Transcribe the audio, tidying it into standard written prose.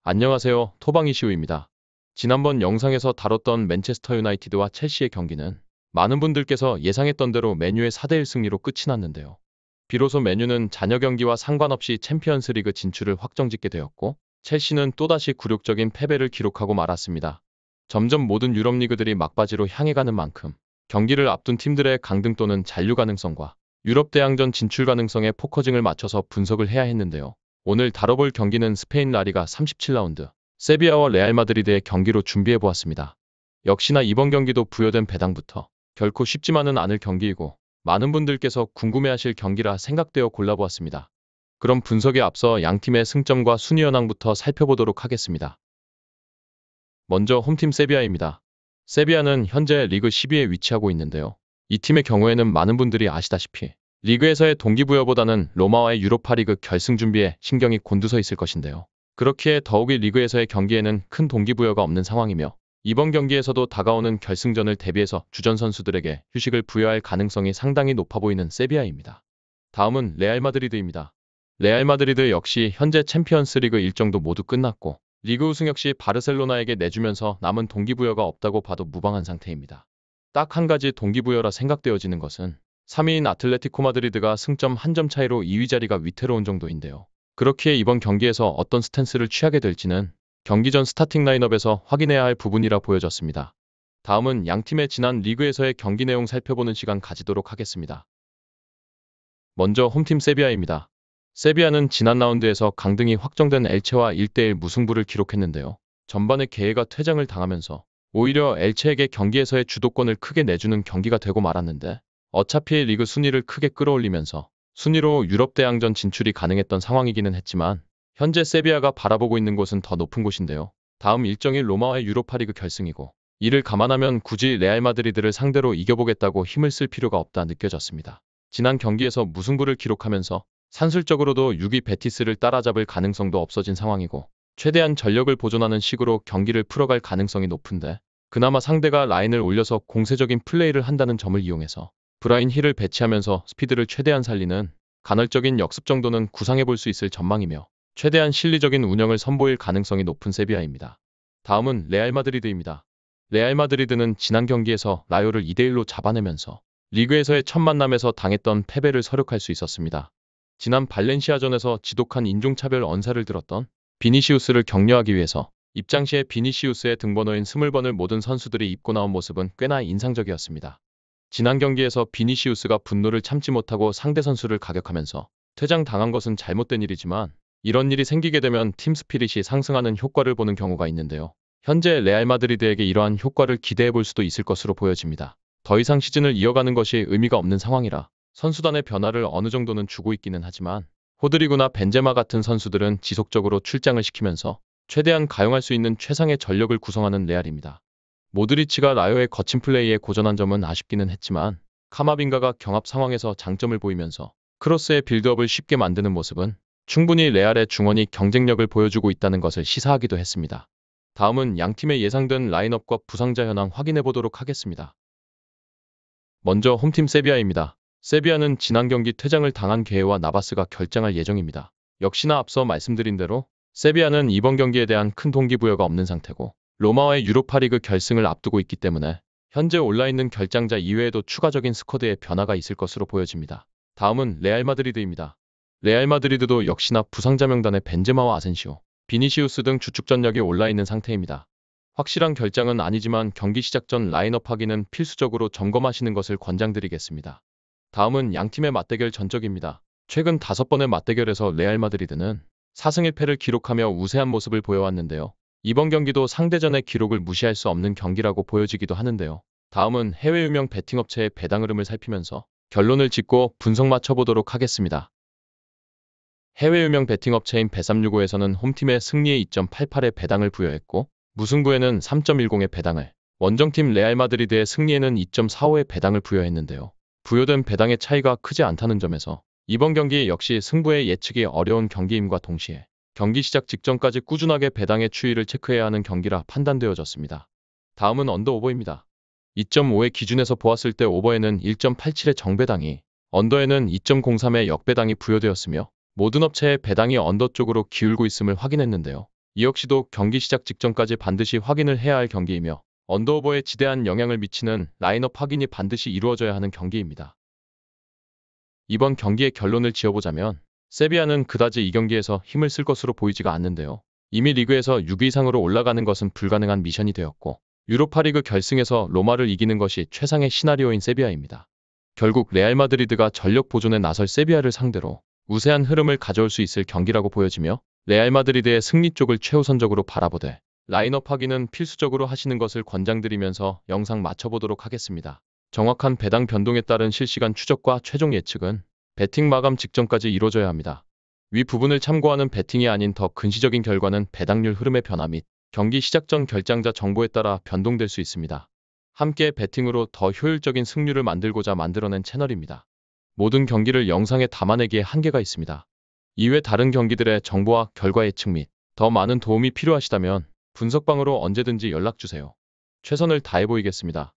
안녕하세요. 토방이시우입니다. 지난번 영상에서 다뤘던 맨체스터 유나이티드와 첼시의 경기는 많은 분들께서 예상했던 대로 맨유의 4대1 승리로 끝이 났는데요. 비로소 맨유는 잔여 경기와 상관없이 챔피언스 리그 진출을 확정짓게 되었고, 첼시는 또다시 굴욕적인 패배를 기록하고 말았습니다. 점점 모든 유럽 리그들이 막바지로 향해 가는 만큼 경기를 앞둔 팀들의 강등 또는 잔류 가능성과 유럽 대항전 진출 가능성에 포커징을 맞춰서 분석을 해야 했는데요. 오늘 다뤄볼 경기는 스페인 라리가 37라운드 세비야와 레알 마드리드의 경기로 준비해보았습니다. 역시나 이번 경기도 부여된 배당부터 결코 쉽지만은 않을 경기이고 많은 분들께서 궁금해하실 경기라 생각되어 골라보았습니다. 그럼 분석에 앞서 양팀의 승점과 순위 현황부터 살펴보도록 하겠습니다. 먼저 홈팀 세비야입니다. 세비야는 현재 리그 10위에 위치하고 있는데요. 이 팀의 경우에는 많은 분들이 아시다시피 리그에서의 동기부여보다는 로마와의 유로파리그 결승 준비에 신경이 곤두서 있을 것인데요. 그렇기에 더욱이 리그에서의 경기에는 큰 동기부여가 없는 상황이며 이번 경기에서도 다가오는 결승전을 대비해서 주전 선수들에게 휴식을 부여할 가능성이 상당히 높아 보이는 세비야입니다. 다음은 레알 마드리드입니다. 레알 마드리드 역시 현재 챔피언스 리그 일정도 모두 끝났고 리그 우승 역시 바르셀로나에게 내주면서 남은 동기부여가 없다고 봐도 무방한 상태입니다. 딱 한 가지 동기부여라 생각되어지는 것은 3위인 아틀레티코 마드리드가 승점 한 점 차이로 2위 자리가 위태로운 정도인데요. 그렇기에 이번 경기에서 어떤 스탠스를 취하게 될지는 경기 전 스타팅 라인업에서 확인해야 할 부분이라 보여졌습니다. 다음은 양팀의 지난 리그에서의 경기 내용 살펴보는 시간 가지도록 하겠습니다. 먼저 홈팀 세비야입니다. 세비야는 지난 라운드에서 강등이 확정된 엘체와 1대1 무승부를 기록했는데요. 전반에 게헤가 퇴장을 당하면서 오히려 엘체에게 경기에서의 주도권을 크게 내주는 경기가 되고 말았는데 어차피 리그 순위를 크게 끌어올리면서 순위로 유럽 대항전 진출이 가능했던 상황이기는 했지만 현재 세비야가 바라보고 있는 곳은 더 높은 곳인데요. 다음 일정이 로마와의 유로파리그 결승이고 이를 감안하면 굳이 레알 마드리드를 상대로 이겨보겠다고 힘을 쓸 필요가 없다 느껴졌습니다. 지난 경기에서 무승부를 기록하면서 산술적으로도 6위 베티스를 따라잡을 가능성도 없어진 상황이고 최대한 전력을 보존하는 식으로 경기를 풀어갈 가능성이 높은데 그나마 상대가 라인을 올려서 공세적인 플레이를 한다는 점을 이용해서 브라인 힐을 배치하면서 스피드를 최대한 살리는 간헐적인 역습 정도는 구상해볼 수 있을 전망이며 최대한 실리적인 운영을 선보일 가능성이 높은 세비야입니다. 다음은 레알 마드리드입니다. 레알 마드리드는 지난 경기에서 라요를 2대1로 잡아내면서 리그에서의 첫 만남에서 당했던 패배를 서력할 수 있었습니다. 지난 발렌시아전에서 지독한 인종차별 언사를 들었던 비니시우스를 격려하기 위해서 입장 시에 비니시우스의 등번호인 20번을 모든 선수들이 입고 나온 모습은 꽤나 인상적이었습니다. 지난 경기에서 비니시우스가 분노를 참지 못하고 상대 선수를 가격하면서 퇴장당한 것은 잘못된 일이지만 이런 일이 생기게 되면 팀 스피릿이 상승하는 효과를 보는 경우가 있는데요. 현재 레알 마드리드에게 이러한 효과를 기대해 볼 수도 있을 것으로 보여집니다. 더 이상 시즌을 이어가는 것이 의미가 없는 상황이라 선수단의 변화를 어느 정도는 주고 있기는 하지만 호드리구나 벤제마 같은 선수들은 지속적으로 출장을 시키면서 최대한 가용할 수 있는 최상의 전력을 구성하는 레알입니다. 모드리치가 라요의 거친 플레이에 고전한 점은 아쉽기는 했지만 카마빙가가 경합 상황에서 장점을 보이면서 크로스의 빌드업을 쉽게 만드는 모습은 충분히 레알의 중원이 경쟁력을 보여주고 있다는 것을 시사하기도 했습니다. 다음은 양팀의 예상된 라인업과 부상자 현황 확인해 보도록 하겠습니다. 먼저 홈팀 세비야입니다. 세비야는 지난 경기 퇴장을 당한 게헤와 나바스가 결장할 예정입니다. 역시나 앞서 말씀드린 대로 세비야는 이번 경기에 대한 큰 동기부여가 없는 상태고 로마와의 유로파리그 결승을 앞두고 있기 때문에 현재 올라있는 결장자 이외에도 추가적인 스쿼드에 변화가 있을 것으로 보여집니다. 다음은 레알 마드리드입니다. 레알 마드리드도 역시나 부상자 명단에 벤제마와 아센시오, 비니시우스 등 주축 전력이 올라있는 상태입니다. 확실한 결장은 아니지만 경기 시작 전 라인업 확인은 필수적으로 점검하시는 것을 권장드리겠습니다. 다음은 양팀의 맞대결 전적입니다. 최근 5번의 맞대결에서 레알 마드리드는 4승 1패를 기록하며 우세한 모습을 보여왔는데요. 이번 경기도 상대전의 기록을 무시할 수 없는 경기라고 보여지기도 하는데요. 다음은 해외 유명 베팅업체의 배당 흐름을 살피면서 결론을 짓고 분석 맞춰보도록 하겠습니다. 해외 유명 베팅업체인 bet365에서는 홈팀의 승리에 2.88의 배당을 부여했고 무승부에는 3.10의 배당을, 원정팀 레알 마드리드의 승리에는 2.45의 배당을 부여했는데요. 부여된 배당의 차이가 크지 않다는 점에서 이번 경기 역시 승부의 예측이 어려운 경기임과 동시에 경기 시작 직전까지 꾸준하게 배당의 추이를 체크해야 하는 경기라 판단되어졌습니다. 다음은 언더오버입니다. 2.5의 기준에서 보았을 때 오버에는 1.87의 정배당이, 언더에는 2.03의 역배당이 부여되었으며 모든 업체의 배당이 언더 쪽으로 기울고 있음을 확인했는데요. 이 역시도 경기 시작 직전까지 반드시 확인을 해야 할 경기이며 언더오버에 지대한 영향을 미치는 라인업 확인이 반드시 이루어져야 하는 경기입니다. 이번 경기의 결론을 지어보자면 세비야는 그다지 이 경기에서 힘을 쓸 것으로 보이지가 않는데요. 이미 리그에서 6위 이상으로 올라가는 것은 불가능한 미션이 되었고 유로파리그 결승에서 로마를 이기는 것이 최상의 시나리오인 세비야입니다. 결국 레알 마드리드가 전력 보존에 나설 세비야를 상대로 우세한 흐름을 가져올 수 있을 경기라고 보여지며 레알 마드리드의 승리 쪽을 최우선적으로 바라보되 라인업 확인은 필수적으로 하시는 것을 권장드리면서 영상 마쳐보도록 하겠습니다. 정확한 배당 변동에 따른 실시간 추적과 최종 예측은 배팅 마감 직전까지 이루어져야 합니다. 위 부분을 참고하는 배팅이 아닌 더 근시적인 결과는 배당률 흐름의 변화 및 경기 시작 전 결장자 정보에 따라 변동될 수 있습니다. 함께 배팅으로 더 효율적인 승률을 만들고자 만들어낸 채널입니다. 모든 경기를 영상에 담아내기에 한계가 있습니다. 이외 다른 경기들의 정보와 결과 예측 및 더 많은 도움이 필요하시다면 분석방으로 언제든지 연락주세요. 최선을 다해 보이겠습니다.